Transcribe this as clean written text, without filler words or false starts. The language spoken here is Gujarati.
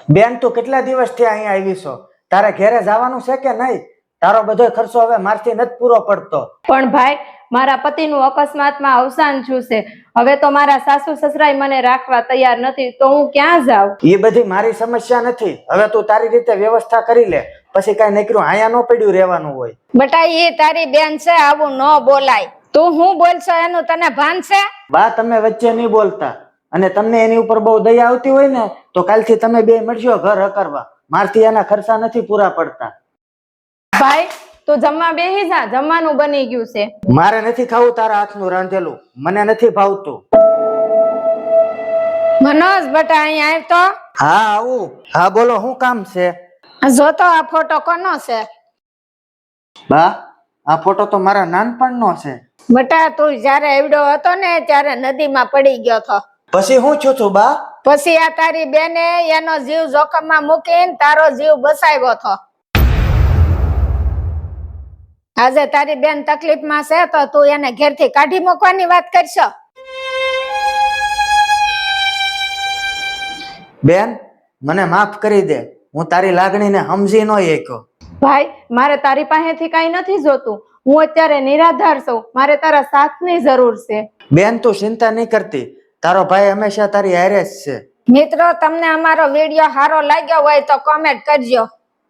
બેન તું કેટલા દિવસથી અહીંયા આવી છો? તારે ઘરે જવાનું છે કે નહીં? તારો બધો ખર્ચો હવે મારથી નથી પૂરો પડતો. પણ ભાઈ, મારા પતિનું અકસ્માતમાં અવસાન થયું છે. હવે તો મારા સાસુ સસરાય મને રાખવા તૈયાર નથી, તો હું ક્યાં જાઉં? એ બધી મારી સમસ્યા નથી. હવે તું તારી રીતે વ્યવસ્થા કરી લે, પછી કઈ નીકળ્યું અહીંયા ન પડ્યું રહેવાનું હોય. બટા એ તારી બેન છે, આવું ન બોલાય. તું હું બોલશો એનું તને ભાન છે? બા તમે વચ્ચે નહીં બોલતા, અને તમને એની ઉપર બહુ દયા આવતી હોય ને તો કાલથી તમે બે મળજો ઘર હકરવા. મારથી એના ખર્ચા નથી પૂરા પડતા. ભાઈ, તું જમવા બેહી જા, જમવાનું બની ગયું છે. મારે નથી ખાવું તારા હાથનું રાંધેલું, મને નથી ભાવતું. મનોજ બટા અહીંયા આવ તો. હા આવું. હા બોલો, શું કામ છે? જોતો આ ફોટો કોનો છે? બા આ ફોટો તો મારા નાનપણનો છે. બટા તું જયારે એવડો હતો ને ત્યારે નદીમાં પડી ગયો હતો. પછી હું છું છું બા? પછી આ તારી બેને એનો જીવ જોખમમાં મૂકીને તારો જીવ બચાવ્યો હતો. આજે તારી બેન તકલીફમાં છે તો તું એને ઘેરથી કાઢી મૂકવાની વાત કરશો? બેન મને માફ કરી દે, હું તારી લાગણીને સમજી ન શક્યો. ભાઈ, મારે તારી પાસેથી કઈ નથી જોતું. હું અત્યારે નિરાધાર છું, મારે તારા સાથની જરૂર છે. બેન તું ચિંતા નહીં કરતી, તારો ભાઈ હંમેશા તારી હારે જ છે. મિત્રો, તમને અમારો વિડીયો સારો લાગ્યો હોય તો કોમેન્ટ કરજો.